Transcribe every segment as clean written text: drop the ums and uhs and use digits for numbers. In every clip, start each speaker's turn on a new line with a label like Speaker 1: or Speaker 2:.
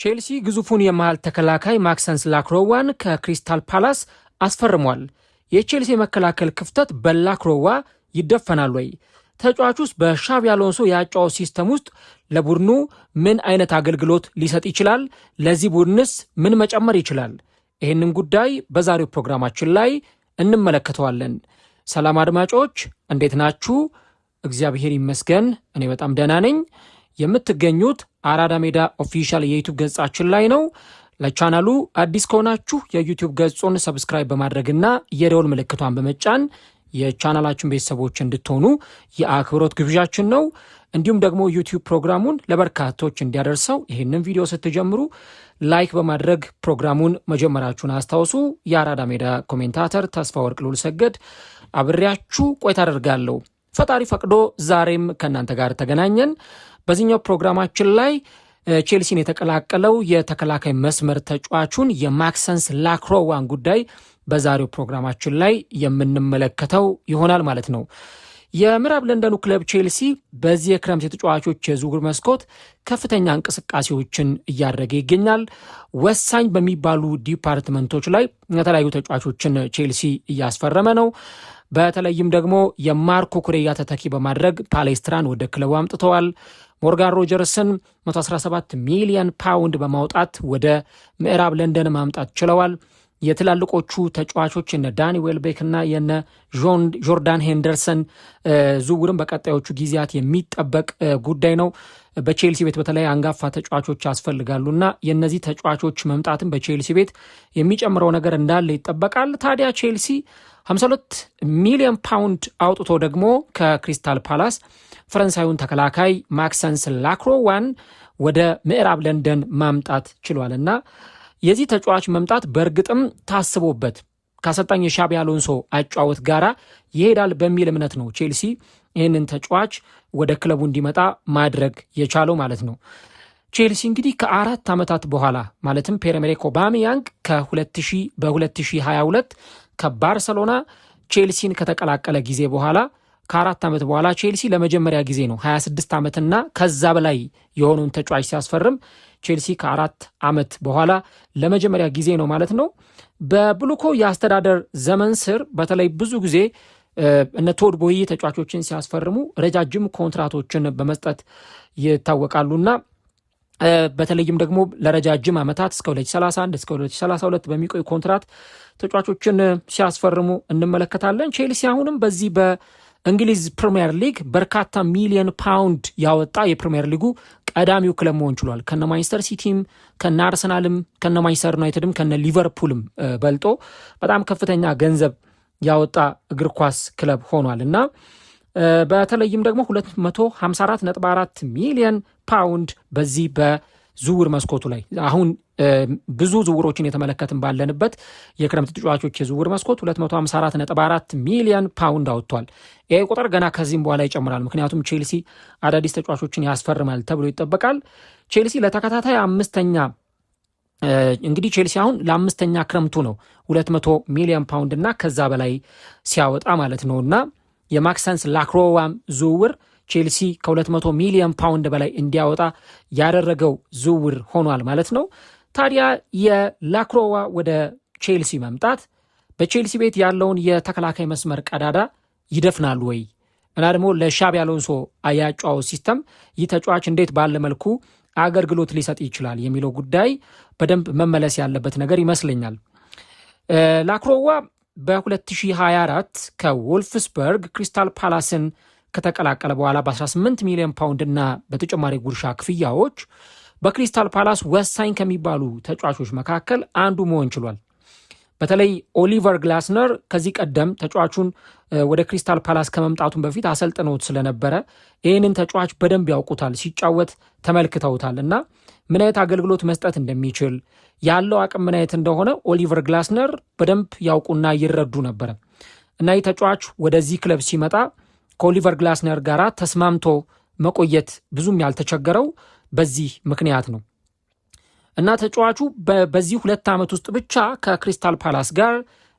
Speaker 1: ቼልሲ ግዙፉን የመሃል ተከላካይ ማክሰንስ ላክሮዋን ከክሪስታል ፓላስ አስፈርሟል። የቼልሲ መከላከል ክፍተት በላክሮዋ ይደፈናል ወይ? ተጫዋቹስ በሻቪ አሎንሶ የአጨዋወት ሲስተም ውስጥ ለቡድኑ ምን አይነት አገልግሎት ሊሰጥ ይችላል? ለዚህ ቡድንስ ምን መጨመር ይችላል? ይህንን ጉዳይ በዛሬው ፕሮግራማችን ላይ እንመለከተዋለን። ሰላም አድማጮች፣ እንዴት ናችሁ? እግዚአብሔር ይመስገን እኔ በጣም ደህና ነኝ። የምትገኙት አራዳ ሜዳ ኦፊሻል የዩቲዩብ ገጻችን ላይ ነው። ለቻናሉ አዲስ ከሆናችሁ የዩቲዩብ ገጹን ሰብስክራይብ በማድረግና የደወል ምልክቷን በመጫን የቻናላችን ቤተሰቦች እንድትሆኑ የአክብሮት ግብዣችን ነው። እንዲሁም ደግሞ ዩቲዩብ ፕሮግራሙን ለበርካቶች እንዲያደርሰው ይህንን ቪዲዮ ስትጀምሩ ላይክ በማድረግ ፕሮግራሙን መጀመራችሁን አስታውሱ። የአራዳ ሜዳ ኮሜንታተር ተስፋ ወርቅ ልዑል ሰገድ አብሬያችሁ ቆይታ አደርጋለሁ። ፈጣሪ ፈቅዶ ዛሬም ከእናንተ ጋር ተገናኘን። በዚህኛው ፕሮግራማችን ላይ ቼልሲን የተቀላቀለው የተከላካይ መስመር ተጫዋቹን የማክሰንስ ላክሮዋን ጉዳይ በዛሬው ፕሮግራማችን ላይ የምንመለከተው ይሆናል ማለት ነው። የምዕራብ ለንደኑ ክለብ ቼልሲ በዚህ የክረምት የተጫዋቾች የዝውውር መስኮት ከፍተኛ እንቅስቃሴዎችን እያደረገ ይገኛል። ወሳኝ በሚባሉ ዲፓርትመንቶች ላይ የተለያዩ ተጫዋቾችን ቼልሲ እያስፈረመ ነው። በተለይም ደግሞ የማርኮ ኩሬያ ተተኪ በማድረግ ፓሌስትራን ወደ ክለቡ አምጥተዋል። ሞርጋን ሮጀርስን 117 ሚሊዮን ፓውንድ በማውጣት ወደ ምዕራብ ለንደን ማምጣት ችለዋል። የትላልቆቹ ተጫዋቾች የነ ዳኒ ዌልቤክ እና የነ ጆርዳን ሄንደርሰን ዝውውርም በቀጣዮቹ ጊዜያት የሚጠበቅ ጉዳይ ነው። በቼልሲ ቤት በተለይ አንጋፋ ተጫዋቾች ያስፈልጋሉና የነዚህ ተጫዋቾች መምጣትም በቼልሲ ቤት የሚጨምረው ነገር እንዳለ ይጠበቃል። ታዲያ ቼልሲ 52 ሚሊዮን ፓውንድ አውጥቶ ደግሞ ከክሪስታል ፓላስ ፈረንሳዩን ተከላካይ ማክሰንስ ላክሮዋን ወደ ምዕራብ ለንደን ማምጣት ችሏልና የዚህ ተጫዋች መምጣት በእርግጥም ታስቦበት ከአሰልጣኝ የሻቢ አሎንሶ አጨዋወት ጋራ ይሄዳል በሚል እምነት ነው ቼልሲ ይህንን ተጫዋች ወደ ክለቡ እንዲመጣ ማድረግ የቻለው ማለት ነው። ቼልሲ እንግዲህ ከ4 ዓመታት በኋላ ማለትም ፒየር-ኤመሪክ ኦባሜያንግ በ2022 ከባርሰሎና ቼልሲን ከተቀላቀለ ጊዜ በኋላ ከ4 ዓመት በኋላ ቼልሲ ለመጀመሪያ ጊዜ ነው 26 ዓመትና ከዛ በላይ የሆነውን ተጫዋች ሲያስፈርም ቼልሲ ከ4 ዓመት በኋላ ለመጀመሪያ ጊዜ ነው ማለት ነው። በብሉኮ የአስተዳደር ዘመን ስር በተለይ ብዙ ጊዜ እነ ቶድ ቦይ ተጫዋቾችን ሲያስፈርሙ ረጃጅም ኮንትራቶችን በመስጠት ይታወቃሉና በተለይም ደግሞ ለረጃጅም ዓመታት እስከ 2031 እስከ 2032 በሚቆይ ኮንትራት ተጫዋቾችን ሲያስፈርሙ እንመለከታለን። ቼልሲ አሁንም በዚህ በእንግሊዝ ፕሪሚየር ሊግ በርካታ ሚሊዮን ፓውንድ ያወጣ የፕሪሚየር ሊጉ ቀዳሚው ክለብ መሆን ችሏል። ከነ ማንቸስተር ሲቲም ከነ አርሰናልም ከነ ማንቸስተር ዩናይትድም ከነ ሊቨርፑልም በልጦ በጣም ከፍተኛ ገንዘብ ያወጣ እግር ኳስ ክለብ ሆኗል እና በተለይም ደግሞ 254.4 ሚሊዮን ፓውንድ በዚህ በዝውውር መስኮቱ ላይ አሁን ብዙ ዝውውሮችን የተመለከትን ባለንበት የክረምት ተጫዋቾች የዝውውር መስኮት 254.4 ሚሊዮን ፓውንድ አውጥቷል። ይሄ ቁጥር ገና ከዚህም በኋላ ይጨምራል። ምክንያቱም ቼልሲ አዳዲስ ተጫዋቾችን ያስፈርማል ተብሎ ይጠበቃል። ቼልሲ ለተከታታይ እንግዲህ ቼልሲ አሁን ለአምስተኛ ክረምቱ ነው 200 ሚሊዮን ፓውንድ እና ከዛ በላይ ሲያወጣ ማለት ነው እና የማክሰንስ ላክሮዋም ዝውውር ቼልሲ ከ200 ሚሊዮን ፓውንድ በላይ እንዲያወጣ ያደረገው ዝውውር ሆኗል ማለት ነው። ታዲያ የላክሮዋ ወደ ቼልሲ መምጣት በቼልሲ ቤት ያለውን የተከላካይ መስመር ቀዳዳ ይደፍናሉ ወይ እና ደግሞ ለሻቢ አሎንሶ አጨዋወት ሲስተም ይህ ተጫዋች እንዴት ባለ መልኩ አገልግሎት ሊሰጥ ይችላል የሚለው ጉዳይ በደንብ መመለስ ያለበት ነገር ይመስለኛል። ላክሮዋ በ2024 ከወልፍስበርግ ክሪስታል ፓላስን ከተቀላቀለ በኋላ በ18 ሚሊዮን ፓውንድ እና በተጨማሪ ጉርሻ ክፍያዎች በክሪስታል ፓላስ ወሳኝ ከሚባሉ ተጫዋቾች መካከል አንዱ መሆን ችሏል። በተለይ ኦሊቨር ግላስነር ከዚህ ቀደም ተጫዋቹን ወደ ክሪስታል ፓላስ ከመምጣቱን በፊት አሰልጥነውት ስለነበረ ይህንን ተጫዋች በደንብ ያውቁታል፣ ሲጫወት ተመልክተውታል እና ምን አይነት አገልግሎት መስጠት እንደሚችል ያለው አቅም ምን አይነት እንደሆነ ኦሊቨር ግላስነር በደንብ ያውቁና ይረዱ ነበረ እና ይህ ተጫዋች ወደዚህ ክለብ ሲመጣ ከኦሊቨር ግላስነር ጋር ተስማምቶ መቆየት ብዙም ያልተቸገረው በዚህ ምክንያት ነው እና ተጫዋቹ በዚህ 2 ዓመት ውስጥ ብቻ ከክሪስታል ፓላስ ጋር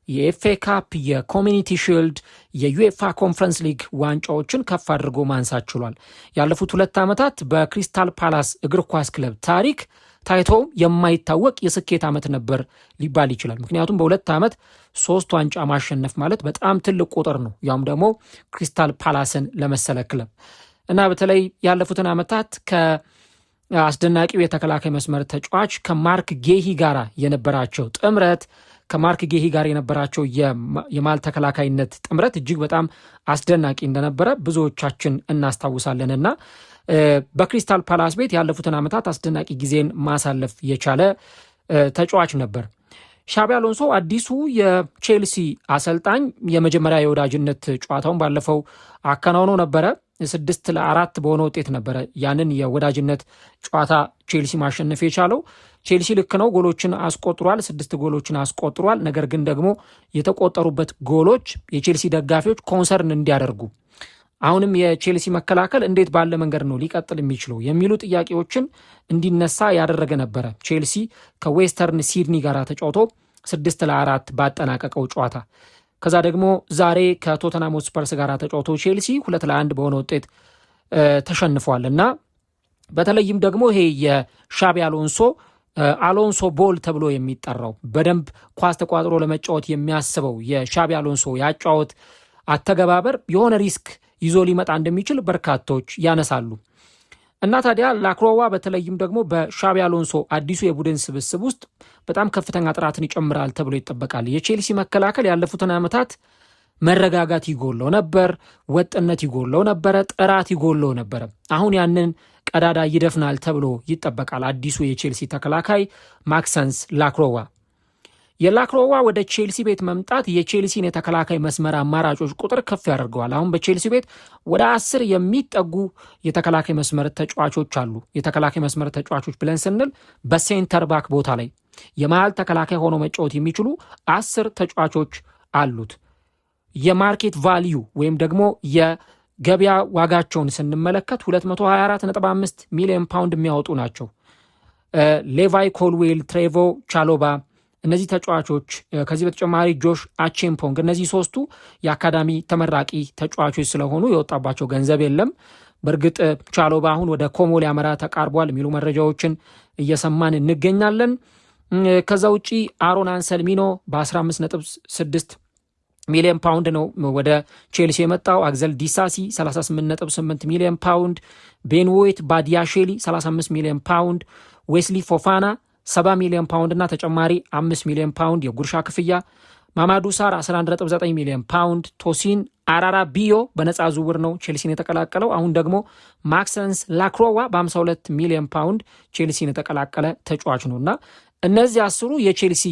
Speaker 1: የኤፍኤ ካፕ፣ የኮሚኒቲ ሺልድ፣ የዩኤፋ ኮንፈረንስ ሊግ ዋንጫዎችን ከፍ አድርጎ ማንሳት ችሏል። ያለፉት 2 ዓመታት በክሪስታል ፓላስ እግር ኳስ ክለብ ታሪክ ታይቶም የማይታወቅ የስኬት ዓመት ነበር ሊባል ይችላል። ምክንያቱም በ2 ዓመት 3 ዋንጫ ማሸነፍ ማለት በጣም ትልቅ ቁጥር ነው፣ ያውም ደግሞ ክሪስታል ፓላስን ለመሰለ ክለብ እና በተለይ ያለፉትን ዓመታት ከአስደናቂው የተከላካይ መስመር ተጫዋች ከማርክ ጌሂ ጋር የነበራቸው ጥምረት ከማርክ ጌሂ ጋር የነበራቸው የማል ተከላካይነት ጥምረት እጅግ በጣም አስደናቂ እንደነበረ ብዙዎቻችን እናስታውሳለንና በክሪስታል ፓላስ ቤት ያለፉትን ዓመታት አስደናቂ ጊዜን ማሳለፍ የቻለ ተጫዋች ነበር። ሻቢ አሎንሶ አዲሱ የቼልሲ አሰልጣኝ የመጀመሪያ የወዳጅነት ጨዋታውን ባለፈው አከናውኖ ነበረ። 6-4 በሆነ ውጤት ነበረ ያንን የወዳጅነት ጨዋታ ቼልሲ ማሸነፍ የቻለው። ቼልሲ ልክ ነው ጎሎችን አስቆጥሯል፣ 6 ጎሎችን አስቆጥሯል። ነገር ግን ደግሞ የተቆጠሩበት ጎሎች የቼልሲ ደጋፊዎች ኮንሰርን እንዲያደርጉ አሁንም የቼልሲ መከላከል እንዴት ባለ መንገድ ነው ሊቀጥል የሚችለው የሚሉ ጥያቄዎችን እንዲነሳ ያደረገ ነበረ። ቼልሲ ከዌስተርን ሲድኒ ጋር ተጫውቶ 6-4 ባጠናቀቀው ጨዋታ ከዛ ደግሞ ዛሬ ከቶተንሃም ሆትስፐርስ ጋር ተጫውቶ ቼልሲ 2-1 በሆነ ውጤት ተሸንፏል እና በተለይም ደግሞ ይሄ የሻቢ አሎንሶ ቦል ተብሎ የሚጠራው በደንብ ኳስ ተቋጥሮ ለመጫወት የሚያስበው የሻቢ አሎንሶ ያጫወት አተገባበር የሆነ ሪስክ ይዞ ሊመጣ እንደሚችል በርካቶች ያነሳሉ እና ታዲያ ላክሮዋ በተለይም ደግሞ በሻቢ አሎንሶ አዲሱ የቡድን ስብስብ ውስጥ በጣም ከፍተኛ ጥራትን ይጨምራል ተብሎ ይጠበቃል። የቼልሲ መከላከል ያለፉትን ዓመታት መረጋጋት ይጎለው ነበር፣ ወጥነት ይጎለው ነበረ፣ ጥራት ይጎለው ነበረ። አሁን ያንን ቀዳዳ ይደፍናል ተብሎ ይጠበቃል። አዲሱ የቼልሲ ተከላካይ ማክሰንስ ላክሮዋ የላክሮዋ ወደ ቼልሲ ቤት መምጣት የቼልሲን የተከላካይ መስመር አማራጮች ቁጥር ከፍ ያደርገዋል። አሁን በቼልሲ ቤት ወደ 10 የሚጠጉ የተከላካይ መስመር ተጫዋቾች አሉ። የተከላካይ መስመር ተጫዋቾች ብለን ስንል በሴንተር ባክ ቦታ ላይ የመሃል ተከላካይ ሆኖ መጫወት የሚችሉ 10 ተጫዋቾች አሉት። የማርኬት ቫልዩ ወይም ደግሞ የገበያ ዋጋቸውን ስንመለከት 224.5 ሚሊዮን ፓውንድ የሚያወጡ ናቸው። ሌቫይ ኮልዌል፣ ትሬቮ ቻሎባ እነዚህ ተጫዋቾች ከዚህ በተጨማሪ ጆሽ አቼምፖንግ እነዚህ 3ቱ የአካዳሚ ተመራቂ ተጫዋቾች ስለሆኑ የወጣባቸው ገንዘብ የለም። በእርግጥ ቻሎባ አሁን ወደ ኮሞ ሊያመራ ተቃርቧል የሚሉ መረጃዎችን እየሰማን እንገኛለን። ከዛ ውጪ አሮን አንሰልሚኖ በ15.6 ሚሊዮን ፓውንድ ነው ወደ ቼልሲ የመጣው። አግዘል ዲሳሲ 38.8 ሚሊዮን ፓውንድ፣ ቤን ዌት ባዲያሼሊ 35 ሚሊዮን ፓውንድ፣ ዌስሊ ፎፋና 70 ሚሊዮን ፓውንድ እና ተጨማሪ 5 ሚሊዮን ፓውንድ የጉርሻ ክፍያ፣ ማማዱ ሳር 11.9 ሚሊዮን ፓውንድ፣ ቶሲን አራራ ቢዮ በነፃ ዝውውር ነው ቼልሲን የተቀላቀለው። አሁን ደግሞ ማክሰንስ ላክሮዋ በ52 ሚሊዮን ፓውንድ ቼልሲን የተቀላቀለ ተጫዋች ነው እና እነዚህ 10ሩ የቼልሲ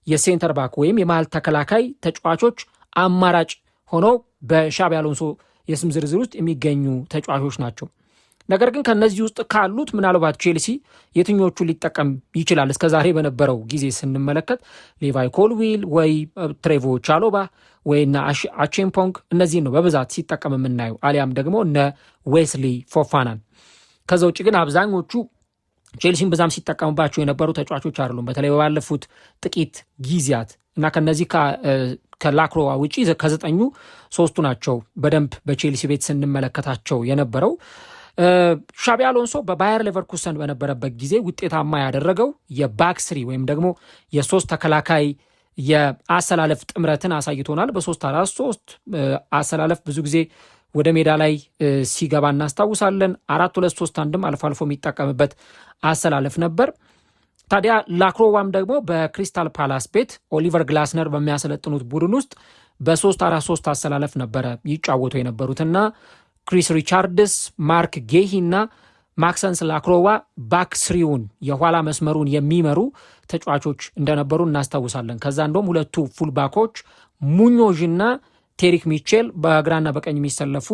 Speaker 1: የሴንተር ባክ ወይም የመሃል ተከላካይ ተጫዋቾች አማራጭ ሆነው በሻቢ አሎንሶ የስም ዝርዝር ውስጥ የሚገኙ ተጫዋቾች ናቸው። ነገር ግን ከነዚህ ውስጥ ካሉት ምናልባት ቼልሲ የትኞቹ ሊጠቀም ይችላል? እስከዛሬ በነበረው ጊዜ ስንመለከት ሌቫይ ኮልዊል ወይ ትሬቮ ቻሎባ ወይና አቼምፖንግ እነዚህን ነው በብዛት ሲጠቀም የምናየው፣ አሊያም ደግሞ እነ ዌስሊ ፎፋናን። ከዛ ውጭ ግን አብዛኞቹ ቼልሲን በዛም ሲጠቀምባቸው የነበሩ ተጫዋቾች አይደሉም፣ በተለይ ባለፉት ጥቂት ጊዜያት እና ከነዚህ ከላክሮዋ ውጪ ከ9ኙ 3ቱ ናቸው በደንብ በቼልሲ ቤት ስንመለከታቸው የነበረው። ሻቢ አሎንሶ በባየር ሌቨርኩሰን በነበረበት ጊዜ ውጤታማ ያደረገው የባክስሪ ወይም ደግሞ የ3 ተከላካይ የአሰላለፍ ጥምረትን አሳይቶናል። በ3-4-3 አሰላለፍ ብዙ ጊዜ ወደ ሜዳ ላይ ሲገባ እናስታውሳለን። 4-2-3-1ም አልፎ አልፎ የሚጠቀምበት አሰላለፍ ነበር። ታዲያ ላክሮዋም ደግሞ በክሪስታል ፓላስ ቤት ኦሊቨር ግላስነር በሚያሰለጥኑት ቡድን ውስጥ በ3-4-3 አሰላለፍ ነበረ ይጫወቱ የነበሩትና ክሪስ ሪቻርድስ፣ ማርክ ጌሂ እና ማክሰንስ ላክሮዋ ባክስሪውን የኋላ መስመሩን የሚመሩ ተጫዋቾች እንደነበሩ እናስታውሳለን። ከዛ እንደውም 2ቱ ፉልባኮች ሙኞዥ እና ቴሪክ ሚቼል በግራና በቀኝ የሚሰለፉ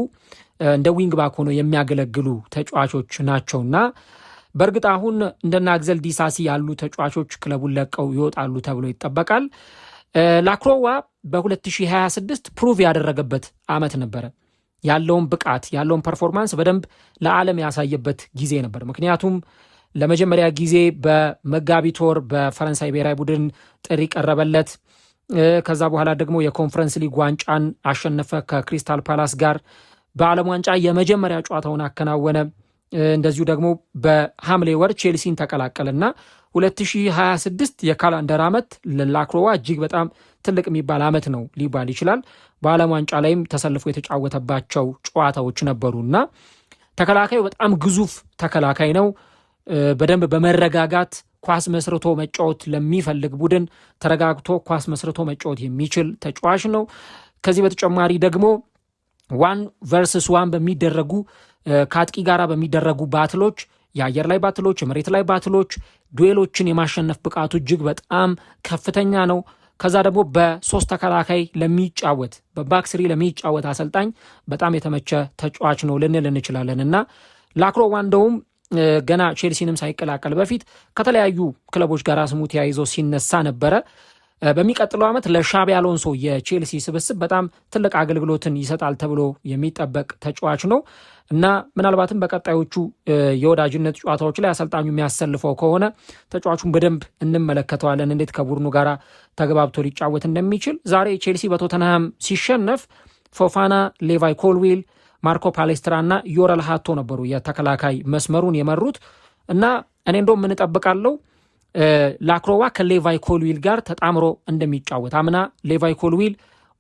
Speaker 1: እንደ ዊንግ ባክ ሆነው የሚያገለግሉ ተጫዋቾች ናቸውና በእርግጥ አሁን እንደና አግዘል ዲሳሲ ያሉ ተጫዋቾች ክለቡን ለቀው ይወጣሉ ተብሎ ይጠበቃል። ላክሮዋ በ2026 ፕሩቭ ያደረገበት ዓመት ነበረ። ያለውን ብቃት ያለውን ፐርፎርማንስ በደንብ ለዓለም ያሳየበት ጊዜ ነበር። ምክንያቱም ለመጀመሪያ ጊዜ በመጋቢት ወር በፈረንሳይ ብሔራዊ ቡድን ጥሪ ቀረበለት። ከዛ በኋላ ደግሞ የኮንፈረንስ ሊግ ዋንጫን አሸነፈ ከክሪስታል ፓላስ ጋር። በዓለም ዋንጫ የመጀመሪያ ጨዋታውን አከናወነ። እንደዚሁ ደግሞ በሐምሌ ወር ቼልሲን ተቀላቀለና 2026 የካላንደር ዓመት ለላክሮዋ እጅግ በጣም ትልቅ የሚባል ዓመት ነው ሊባል ይችላል። በዓለም ዋንጫ ላይም ተሰልፎ የተጫወተባቸው ጨዋታዎች ነበሩና ተከላካዩ በጣም ግዙፍ ተከላካይ ነው። በደንብ በመረጋጋት ኳስ መስርቶ መጫወት ለሚፈልግ ቡድን ተረጋግቶ ኳስ መስርቶ መጫወት የሚችል ተጫዋች ነው። ከዚህ በተጨማሪ ደግሞ 1 vs 1 በሚደረጉ ከአጥቂ ጋር በሚደረጉ ባትሎች፣ የአየር ላይ ባትሎች፣ የመሬት ላይ ባትሎች፣ ዱዌሎችን የማሸነፍ ብቃቱ እጅግ በጣም ከፍተኛ ነው። ከዛ ደግሞ በሶስት ተከላካይ ለሚጫወት በባክስሪ ለሚጫወት አሰልጣኝ በጣም የተመቸ ተጫዋች ነው ልንል እንችላለን እና ላክሮዋ እንደውም ገና ቼልሲንም ሳይቀላቀል በፊት ከተለያዩ ክለቦች ጋር ስሙ ተያይዞ ሲነሳ ነበረ። በሚቀጥለው ዓመት ለሻቢ አሎንሶ የቼልሲ ስብስብ በጣም ትልቅ አገልግሎትን ይሰጣል ተብሎ የሚጠበቅ ተጫዋች ነው እና ምናልባትም በቀጣዮቹ የወዳጅነት ጨዋታዎች ላይ አሰልጣኙ የሚያሰልፈው ከሆነ ተጫዋቹን በደንብ እንመለከተዋለን፣ እንዴት ከቡድኑ ጋር ተግባብቶ ሊጫወት እንደሚችል። ዛሬ ቼልሲ በቶተንሃም ሲሸነፍ ፎፋና፣ ሌቫይ ኮልዊል፣ ማርኮ ፓሌስትራ እና ዮረል ሃቶ ነበሩ የተከላካይ መስመሩን የመሩት እና እኔ እንደውም ምንጠብቃለው ላክሮዋ ከሌቫይ ኮልዊል ጋር ተጣምሮ እንደሚጫወት። አምና ሌቫይ ኮልዊል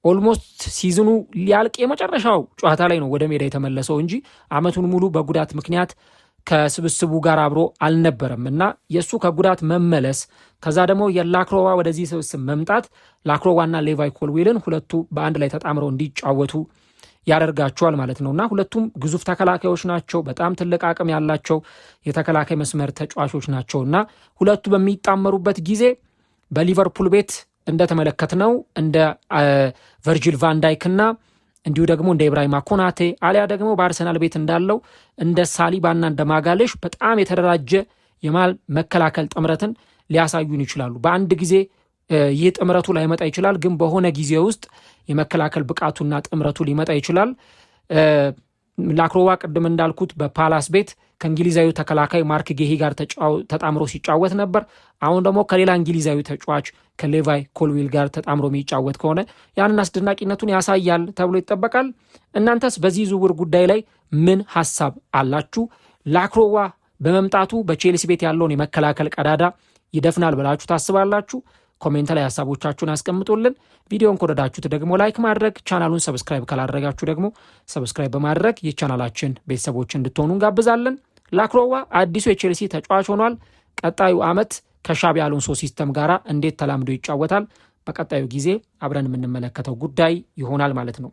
Speaker 1: ኦልሞስት ሲዝኑ ሊያልቅ የመጨረሻው ጨዋታ ላይ ነው ወደ ሜዳ የተመለሰው እንጂ ዓመቱን ሙሉ በጉዳት ምክንያት ከስብስቡ ጋር አብሮ አልነበረም እና የእሱ ከጉዳት መመለስ ከዛ ደግሞ የላክሮዋ ወደዚህ ስብስብ መምጣት ላክሮዋና ሌቫይ ኮልዊልን ሁለቱ በአንድ ላይ ተጣምረው እንዲጫወቱ ያደርጋቸዋል ማለት ነውና ሁለቱም ግዙፍ ተከላካዮች ናቸው። በጣም ትልቅ አቅም ያላቸው የተከላካይ መስመር ተጫዋቾች ናቸውና ሁለቱ በሚጣመሩበት ጊዜ በሊቨርፑል ቤት እንደተመለከትነው እንደ ቨርጂል ቫንዳይክና እንዲሁ ደግሞ እንደ ኢብራሂማ ኮናቴ አሊያ ደግሞ በአርሰናል ቤት እንዳለው እንደ ሳሊባና እንደ ማጋሌሽ በጣም የተደራጀ የማል መከላከል ጥምረትን ሊያሳዩን ይችላሉ። በአንድ ጊዜ ይህ ጥምረቱ ላይመጣ ይችላል፣ ግን በሆነ ጊዜ ውስጥ የመከላከል ብቃቱና ጥምረቱ ሊመጣ ይችላል። ላክሮዋ ቅድም እንዳልኩት በፓላስ ቤት ከእንግሊዛዊ ተከላካይ ማርክ ጌሂ ጋር ተጣምሮ ሲጫወት ነበር። አሁን ደግሞ ከሌላ እንግሊዛዊ ተጫዋች ከሌቫይ ኮልዊል ጋር ተጣምሮ የሚጫወት ከሆነ ያንን አስደናቂነቱን ያሳያል ተብሎ ይጠበቃል። እናንተስ በዚህ ዝውውር ጉዳይ ላይ ምን ሐሳብ አላችሁ? ላክሮዋ በመምጣቱ በቼልሲ ቤት ያለውን የመከላከል ቀዳዳ ይደፍናል ብላችሁ ታስባላችሁ? ኮሜንት ላይ ሀሳቦቻችሁን አስቀምጡልን። ቪዲዮን ከወደዳችሁት ደግሞ ላይክ ማድረግ፣ ቻናሉን ሰብስክራይብ ካላደረጋችሁ ደግሞ ሰብስክራይብ በማድረግ የቻናላችን ቤተሰቦች እንድትሆኑ እንጋብዛለን። ላክሮዋ አዲሱ የቼልሲ ተጫዋች ሆኗል። ቀጣዩ ዓመት ከሻቢ አሎንሶ ሲስተም ጋር እንዴት ተላምዶ ይጫወታል በቀጣዩ ጊዜ አብረን የምንመለከተው ጉዳይ ይሆናል ማለት ነው።